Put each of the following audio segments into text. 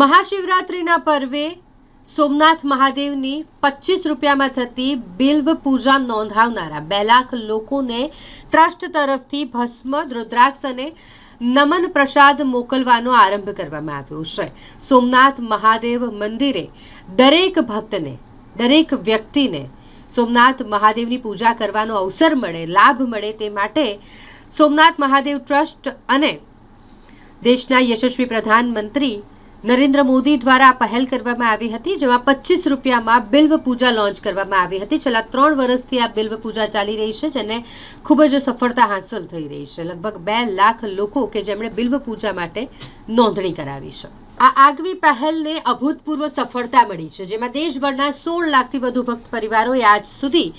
મહાશિવરાત્રિના પર્વે સોમનાથ મહાદેવની 25 રૂપિયામાં થતી બિલ્વ પૂજા નોંધાવનારા 2 લાખ લોકોને ટ્રસ્ટ તરફથી ભસ્મ, રુદ્રાક્ષ અને નમન પ્રસાદ મોકલવાનો આરંભ કરવામાં આવ્યો છે। સોમનાથ મહાદેવ મંદિરે દરેક ભક્તને, દરેક વ્યક્તિને સોમનાથ મહાદેવની પૂજા કરવાનો અવસર મળે, લાભ મળે તે માટે સોમનાથ મહાદેવ ટ્રસ્ટ અને દેશના યશસ્વી પ્રધાનમંત્રી નરેન્દ્ર મોદી દ્વારા પહેલ કરવામાં આવી હતી, જેમાં 25 રૂપિયામાં બિલ્વ પૂજા લોન્ચ કરવામાં આવી હતી। છેલ્લા 3 વર્ષથી આ બિલ્વ પૂજા ચાલી રહી છે, જેને ખૂબ જ સફળતા હાંસલ થઈ રહી છે। લગભગ 2 લાખ લોકો કે જેમણે બિલ્વ પૂજા માટે નોંધણી કરાવી છે। આ આગવી પહેલને અભૂતપૂર્વ સફળતા મળી છે, જેમાં દેશભરના 16 લાખથી વધુ ભક્ત પરિવારોએ આજ સુધી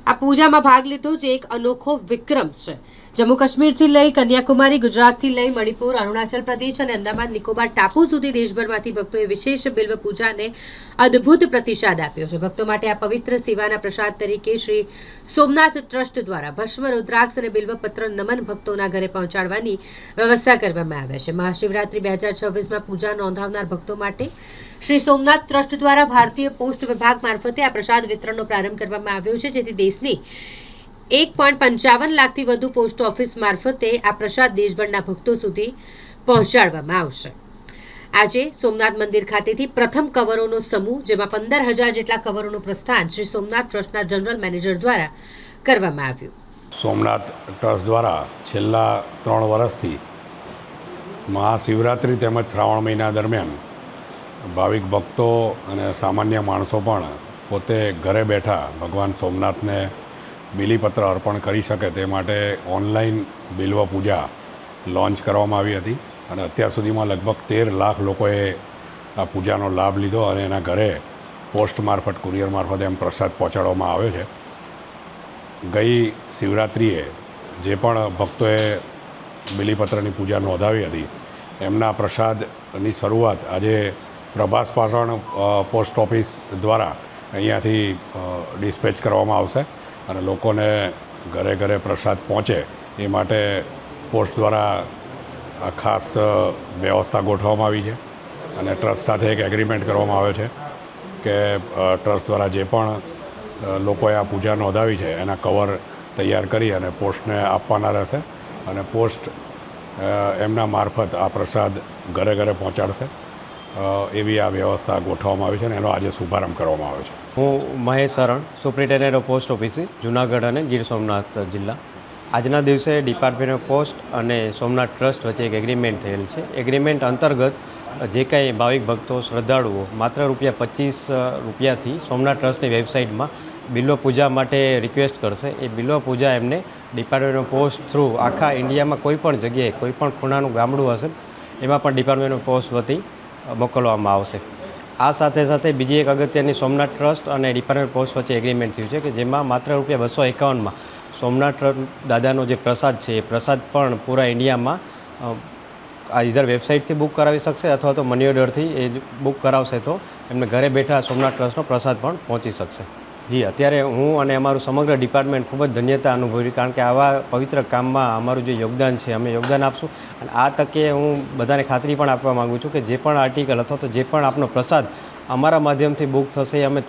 આ પૂજામાં ભાગ લીધો, જે એક અનોખો વિક્રમ છે। જમ્મુ કાશ્મીરથી લઈ કન્યાકુમારી, ગુજરાતથી લઈ મણિપુર, અરુણાચલ પ્રદેશ અને અંદામાન નિકોબાર ટાપુ સુધી દેશભરમાંથી ભક્તોએ વિશેષ બિલ્વ પૂજાને અદ્ભુત પ્રતિસાદ આપ્યો છે। ભક્તો માટે આ પવિત્ર સેવાના પ્રસાદ તરીકે શ્રી સોમનાથ ટ્રસ્ટ દ્વારા ભસ્મ, રુદ્રાક્ષ અને બિલ્વપત્ર નમન ભક્તોના ઘરે પહોંચાડવાની વ્યવસ્થા કરવામાં આવે છે। મહાશિવરાત્રી 2026માં પૂજા નોંધાવનાર ભક્તો માટે શ્રી સોમનાથ ટ્રસ્ટ દ્વારા ભારતીય પોસ્ટ વિભાગ મારફતે આ પ્રસાદ વિતરણનો પ્રારંભ કરવામાં આવ્યો છે, જેથી દેશની 1.55 લાખથી વધુ પોસ્ટ ઓફિસ મારફતે આ પ્રસાદ દેશભરના ભક્તો સુધી પહોંચાડવામાં આવશે। આજે સોમનાથ મંદિર ખાતેથી પ્રથમ કવરોનો સમૂહ, જેમાં 15,000 જેટલા કવરોનું પ્રસ્થાન શ્રી સોમનાથ ટ્રસ્ટના જનરલ મેનેજર દ્વારા કરવામાં આવ્યું। સોમનાથ ટ્રસ્ટ દ્વારા છેલ્લા 3 વર્ષથી મહાશિવરાત્રિ તેમજ શ્રાવણ મહિના દરમિયાન ભાવિક ભક્તો અને સામાન્ય માણસો પણ પોતે ઘરે બેઠા ભગવાન સોમનાથને બિલીપત્ર અર્પણ કરી શકે તે માટે ઓનલાઈન બિલ્વ પૂજા લોન્ચ કરવામાં આવી હતી અને અત્યાર સુધીમાં લગભગ 13 લાખ લોકોએ આ પૂજાનો લાભ લીધો અને એના ઘરે પોસ્ટ મારફત, કુરિયર મારફતે એમ પ્રસાદ પહોંચાડવામાં આવ્યો છે। ગઈ શિવરાત્રિએ જે પણ ભક્તોએ બિલીપત્રની પૂજા નોંધાવી હતી એમના પ્રસાદની શરૂઆત આજે પ્રભાસ પાટણ પોસ્ટ ઓફિસ દ્વારા અહીંયાથી ડિસ્પેચ કરવામાં આવશે અને લોકોને ઘરે ઘરે પ્રસાદ પહોંચે એ માટે પોસ્ટ દ્વારા આ ખાસ વ્યવસ્થા ગોઠવવામાં આવી છે અને ટ્રસ્ટ સાથે એક એગ્રીમેન્ટ કરવામાં આવ્યો છે કે ટ્રસ્ટ દ્વારા જે પણ લોકોએ આ પૂજા નોંધાવી છે એના કવર તૈયાર કરી અને પોસ્ટને આપવાના રહેશે અને પોસ્ટ એમના મારફત આ પ્રસાદ ઘરે ઘરે પહોંચાડશે। એવી આ વ્યવસ્થા ગોઠવવામાં આવી છે અને એનો આજે શુભારંભ કરવામાં આવ્યો છે। હું Mahesh Saran, superintendent of post offices, Junagadh અને ગીર સોમનાથ જિલ્લા। આજના દિવસે ડિપાર્ટમેન્ટ ઓફ પોસ્ટ અને સોમનાથ ટ્રસ્ટ વચ્ચે એક એગ્રીમેન્ટ થયેલ છે। એગ્રીમેન્ટ અંતર્ગત જે કાંઈ ભાવિક ભક્તો, શ્રદ્ધાળુઓ માત્ર ₹25થી સોમનાથ ટ્રસ્ટની વેબસાઇટમાં બિલ્વ પૂજા માટે રિક્વેસ્ટ કરશે, એ બિલ્વ પૂજા એમને ડિપાર્ટમેન્ટ ઓફ પોસ્ટ થ્રુ આખા ઇન્ડિયામાં કોઈ પણ જગ્યાએ, કોઈ પણ ખૂણાનું ગામડું હશે એમાં પણ ડિપાર્ટમેન્ટ ઓફ પોસ્ટ વતી મોકલવામાં આવશે। આ સાથે સાથે બીજી એક અગત્યની સોમનાથ ટ્રસ્ટ અને ડિપાર્ટમેન્ટ પોસ્ટ વચ્ચે એગ્રીમેન્ટ થયું છે કે જેમાં માત્ર ₹251માં સોમનાથ દાદાનો જે પ્રસાદ છે એ પ્રસાદ પણ પૂરા ઇન્ડિયામાં આ ઇધર વેબસાઇટથી બુક કરાવી શકશે અથવા તો મની ઓર્ડરથી એ બુક કરાવશે તો એમને ઘરે બેઠા સોમનાથ ટ્રસ્ટનો પ્રસાદ પણ પહોંચી શકશે। જી, અત્યારે હું અને અમારું સમગ્ર ડિપાર્ટમેન્ટ ખૂબ જ ધન્યતા અનુભવી, કારણ કે આવા પવિત્ર કામમાં અમારું જે યોગદાન છે અમે યોગદાન આપશું અને આ તકે હું બધાને ખાતરી પણ આપવા માગું છું કે જે પણ આર્ટિકલ અથવા તો જે પણ આપનો પ્રસાદ અમારા માધ્યમથી બુક થશે એ અમે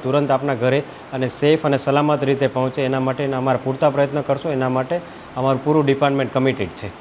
તુરંત આપના ઘરે અને સેફ અને સલામત રીતે પહોંચે એના માટે અમારા પૂરતા પ્રયત્ન કરશો। એના માટે અમારું પૂરું ડિપાર્ટમેન્ટ કમિટેડ છે।